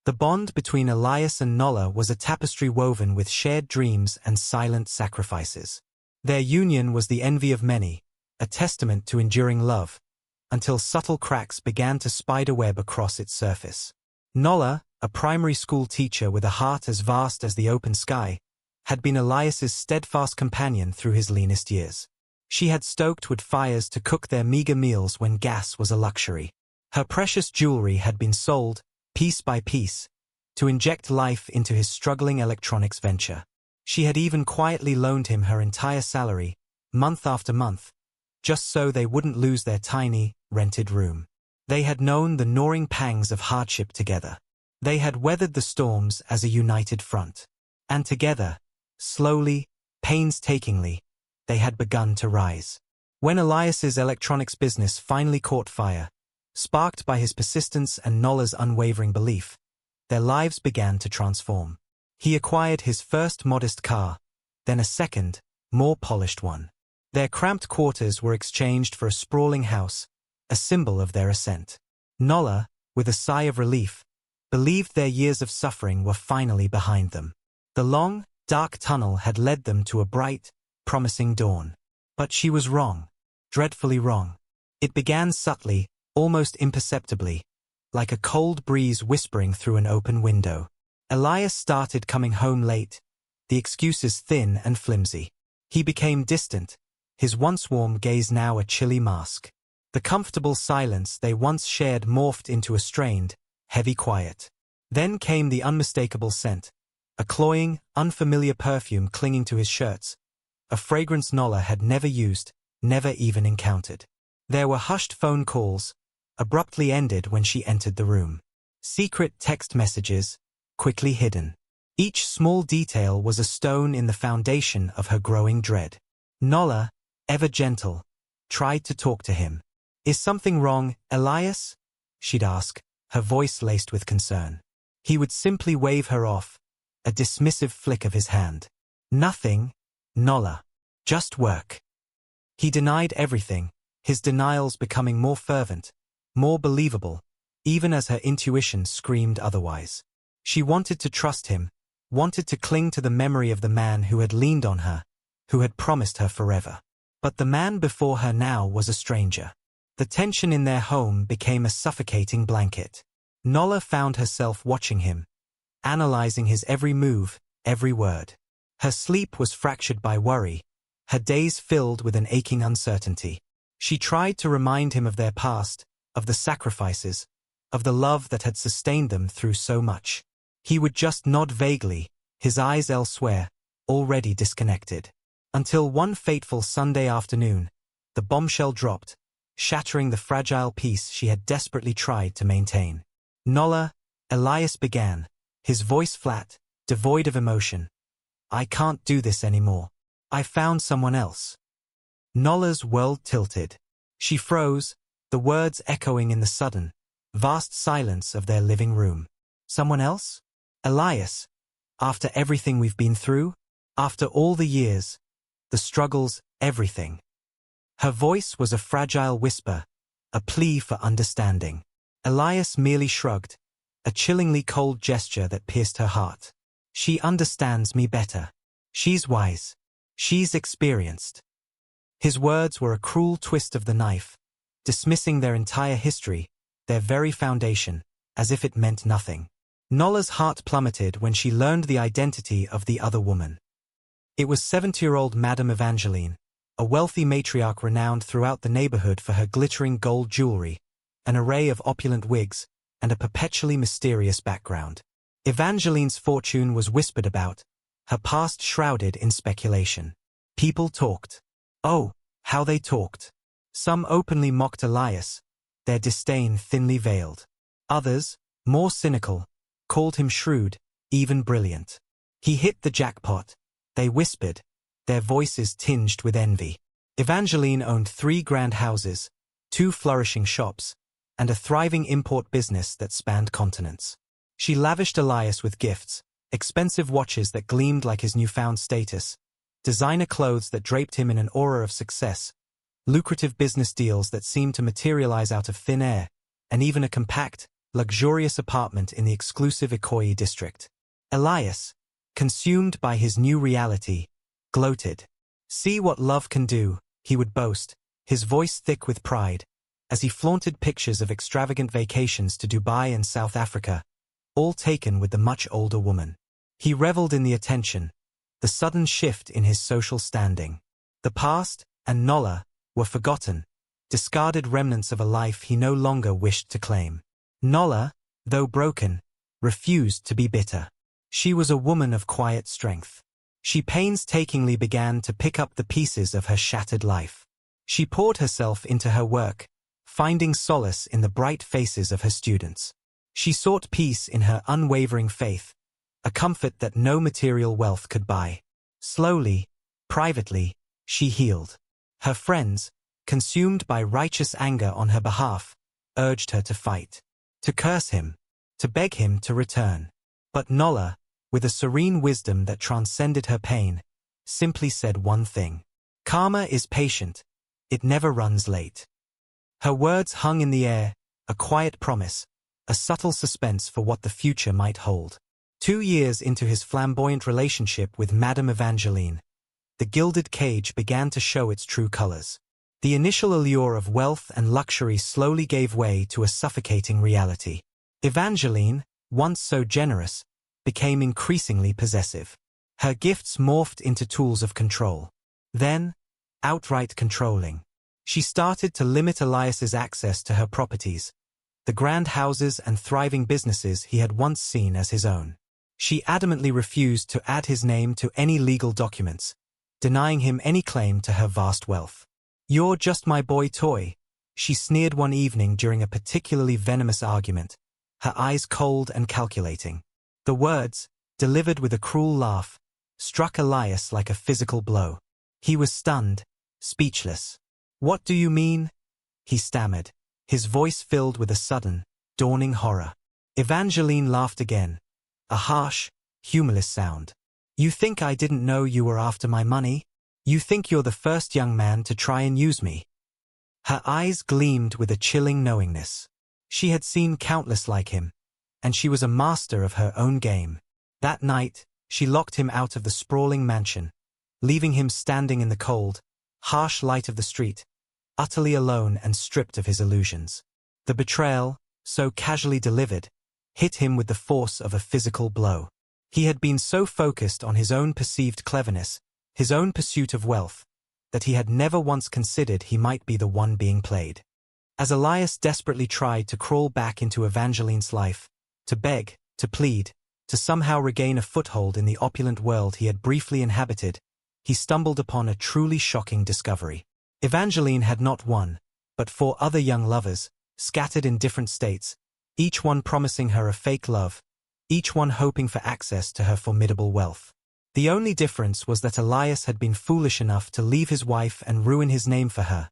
The bond between Elias and Nola was a tapestry woven with shared dreams and silent sacrifices. Their union was the envy of many, a testament to enduring love, until subtle cracks began to spiderweb across its surface. Nola, a primary school teacher with a heart as vast as the open sky, had been Elias's steadfast companion through his leanest years. She had stoked wood fires to cook their meager meals when gas was a luxury. Her precious jewelry had been sold, piece by piece, to inject life into his struggling electronics venture. She had even quietly loaned him her entire salary, month after month, just so they wouldn't lose their tiny, rented room. They had known the gnawing pangs of hardship together. They had weathered the storms as a united front. And together, slowly, painstakingly, they had begun to rise. When Elias's electronics business finally caught fire, sparked by his persistence and Nola's unwavering belief, their lives began to transform. He acquired his first modest car, then a second, more polished one. Their cramped quarters were exchanged for a sprawling house, a symbol of their ascent. Nola, with a sigh of relief, believed their years of suffering were finally behind them. The long, dark tunnel had led them to a bright, promising dawn. But she was wrong, dreadfully wrong. It began subtly, almost imperceptibly, like a cold breeze whispering through an open window. Elias started coming home late, the excuses thin and flimsy. He became distant, his once warm gaze now a chilly mask. The comfortable silence they once shared morphed into a strained, heavy quiet. Then came the unmistakable scent, a cloying, unfamiliar perfume clinging to his shirts, a fragrance Nola had never used, never even encountered. There were hushed phone calls, abruptly ended when she entered the room. Secret text messages, quickly hidden. Each small detail was a stone in the foundation of her growing dread. Nola, ever gentle, tried to talk to him. "Is something wrong, Elias?" she'd ask, her voice laced with concern. He would simply wave her off, a dismissive flick of his hand. "Nothing, Nola. Just work." He denied everything, his denials becoming more fervent, more believable, even as her intuition screamed otherwise. She wanted to trust him, wanted to cling to the memory of the man who had leaned on her, who had promised her forever. But the man before her now was a stranger. The tension in their home became a suffocating blanket. Nola found herself watching him, analyzing his every move, every word. Her sleep was fractured by worry, her days filled with an aching uncertainty. She tried to remind him of their past, of the sacrifices, of the love that had sustained them through so much. He would just nod vaguely, his eyes elsewhere, already disconnected. Until one fateful Sunday afternoon, the bombshell dropped, shattering the fragile peace she had desperately tried to maintain. "Nola," Elias began, his voice flat, devoid of emotion. "I can't do this anymore. I found someone else." Nola's world tilted. She froze, the words echoing in the sudden, vast silence of their living room. "Someone else? Elias? After everything we've been through? After all the years, the struggles, everything?" Her voice was a fragile whisper, a plea for understanding. Elias merely shrugged, a chillingly cold gesture that pierced her heart. "She understands me better. She's wise. She's experienced." His words were a cruel twist of the knife, dismissing their entire history, their very foundation, as if it meant nothing. Nola's heart plummeted when she learned the identity of the other woman. It was 70-year-old Madam Evangeline, a wealthy matriarch renowned throughout the neighborhood for her glittering gold jewelry, an array of opulent wigs, and a perpetually mysterious background. Evangeline's fortune was whispered about, her past shrouded in speculation. People talked. Oh, how they talked. Some openly mocked Elias, their disdain thinly veiled. Others, more cynical, called him shrewd, even brilliant. He hit the jackpot, they whispered, their voices tinged with envy. Evangeline owned 3 grand houses, 2 flourishing shops, and a thriving import business that spanned continents. She lavished Elias with gifts, expensive watches that gleamed like his newfound status, designer clothes that draped him in an aura of success, lucrative business deals that seemed to materialize out of thin air, and even a compact, luxurious apartment in the exclusive Ikoyi district. Elias, consumed by his new reality, gloated. "See what love can do," he would boast, his voice thick with pride, as he flaunted pictures of extravagant vacations to Dubai and South Africa, all taken with the much older woman. He reveled in the attention, the sudden shift in his social standing. The past and Nola were forgotten, discarded remnants of a life he no longer wished to claim. Nola, though broken, refused to be bitter. She was a woman of quiet strength. She painstakingly began to pick up the pieces of her shattered life. She poured herself into her work, finding solace in the bright faces of her students. She sought peace in her unwavering faith, a comfort that no material wealth could buy. Slowly, privately, she healed. Her friends, consumed by righteous anger on her behalf, urged her to fight, to curse him, to beg him to return. But Nola, with a serene wisdom that transcended her pain, simply said one thing: "Karma is patient, it never runs late." Her words hung in the air, a quiet promise, a subtle suspense for what the future might hold. 2 years into his flamboyant relationship with Madam Evangeline, the gilded cage began to show its true colors. The initial allure of wealth and luxury slowly gave way to a suffocating reality. Evangeline, once so generous, became increasingly possessive. Her gifts morphed into tools of control. Then, outright controlling. She started to limit Elias's access to her properties, the grand houses and thriving businesses he had once seen as his own. She adamantly refused to add his name to any legal documents, denying him any claim to her vast wealth. "You're just my boy toy," she sneered one evening during a particularly venomous argument, her eyes cold and calculating. The words, delivered with a cruel laugh, struck Elias like a physical blow. He was stunned, speechless. "What do you mean?" he stammered, his voice filled with a sudden, dawning horror. Evangeline laughed again, a harsh, humorless sound. "You think I didn't know you were after my money? You think you're the first young man to try and use me?" Her eyes gleamed with a chilling knowingness. She had seen countless like him, and she was a master of her own game. That night, she locked him out of the sprawling mansion, leaving him standing in the cold, harsh light of the street, utterly alone and stripped of his illusions. The betrayal, so casually delivered, hit him with the force of a physical blow. He had been so focused on his own perceived cleverness, his own pursuit of wealth, that he had never once considered he might be the one being played. As Elias desperately tried to crawl back into Evangeline's life, to beg, to plead, to somehow regain a foothold in the opulent world he had briefly inhabited, he stumbled upon a truly shocking discovery. Evangeline had not one, but 4 other young lovers, scattered in different states, each one promising her a fake love, each one hoping for access to her formidable wealth. The only difference was that Elias had been foolish enough to leave his wife and ruin his name for her,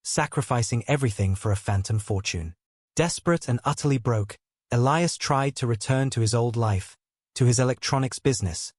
sacrificing everything for a phantom fortune. Desperate and utterly broke, Elias tried to return to his old life, to his electronics business,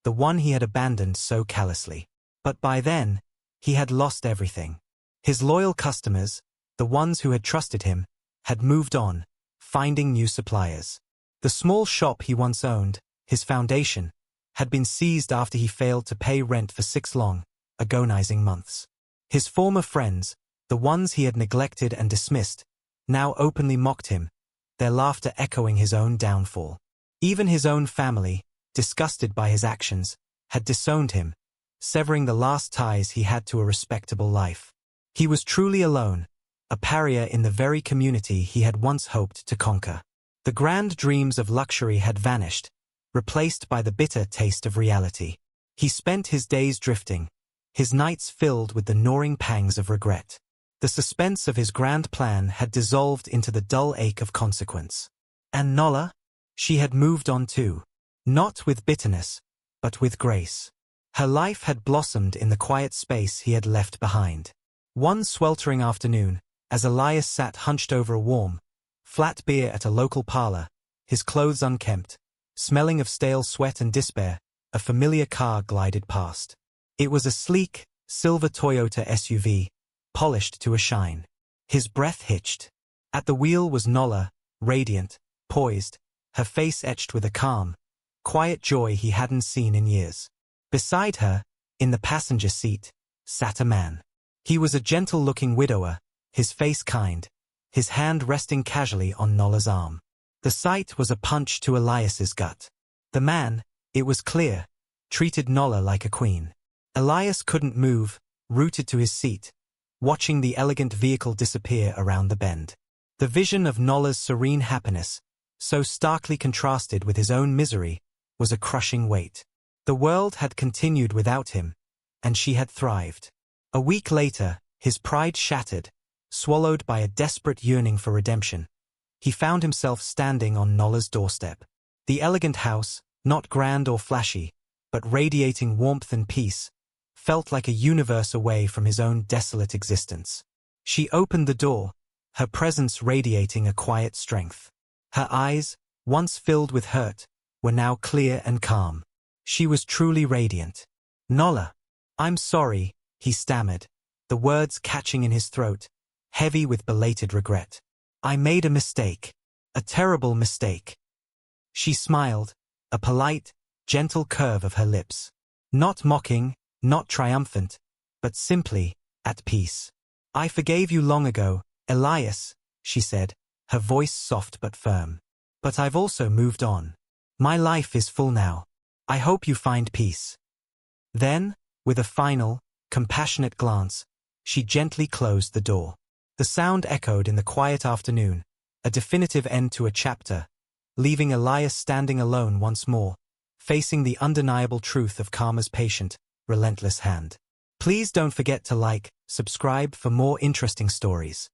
the one he had abandoned so callously. But by then, he had lost everything. His loyal customers, the ones who had trusted him, had moved on, finding new suppliers. The small shop he once owned, his foundation, had been seized after he failed to pay rent for 6 long, agonizing months. His former friends, the ones he had neglected and dismissed, now openly mocked him, their laughter echoing his own downfall. Even his own family, disgusted by his actions, had disowned him, severing the last ties he had to a respectable life. He was truly alone, a pariah in the very community he had once hoped to conquer. The grand dreams of luxury had vanished, replaced by the bitter taste of reality. He spent his days drifting, his nights filled with the gnawing pangs of regret. The suspense of his grand plan had dissolved into the dull ache of consequence. And Nola? She had moved on too. Not with bitterness, but with grace. Her life had blossomed in the quiet space he had left behind. One sweltering afternoon, as Elias sat hunched over a warm, flat beer at a local parlor, his clothes unkempt, smelling of stale sweat and despair, a familiar car glided past. It was a sleek, silver Toyota SUV, polished to a shine. His breath hitched. At the wheel was Nola, radiant, poised, her face etched with a calm, quiet joy he hadn't seen in years. Beside her, in the passenger seat, sat a man. He was a gentle-looking widower, his face kind, his hand resting casually on Nola's arm. The sight was a punch to Elias's gut. The man, it was clear, treated Nola like a queen. Elias couldn't move, rooted to his seat, watching the elegant vehicle disappear around the bend. The vision of Nola's serene happiness, so starkly contrasted with his own misery, was a crushing weight. The world had continued without him, and she had thrived. A week later, his pride shattered, swallowed by a desperate yearning for redemption, he found himself standing on Nola's doorstep. The elegant house, not grand or flashy, but radiating warmth and peace, felt like a universe away from his own desolate existence. She opened the door, her presence radiating a quiet strength. Her eyes, once filled with hurt, were now clear and calm. She was truly radiant. "Nola, I'm sorry," he stammered, the words catching in his throat, heavy with belated regret. "I made a mistake. A terrible mistake." She smiled, a polite, gentle curve of her lips. Not mocking, not triumphant, but simply, at peace. "I forgave you long ago, Elias," she said, her voice soft but firm. "But I've also moved on. My life is full now. I hope you find peace." Then, with a final, compassionate glance, she gently closed the door. The sound echoed in the quiet afternoon, a definitive end to a chapter, leaving Elias standing alone once more, facing the undeniable truth of Karma's patient, relentless hand. Please don't forget to like, subscribe for more interesting stories.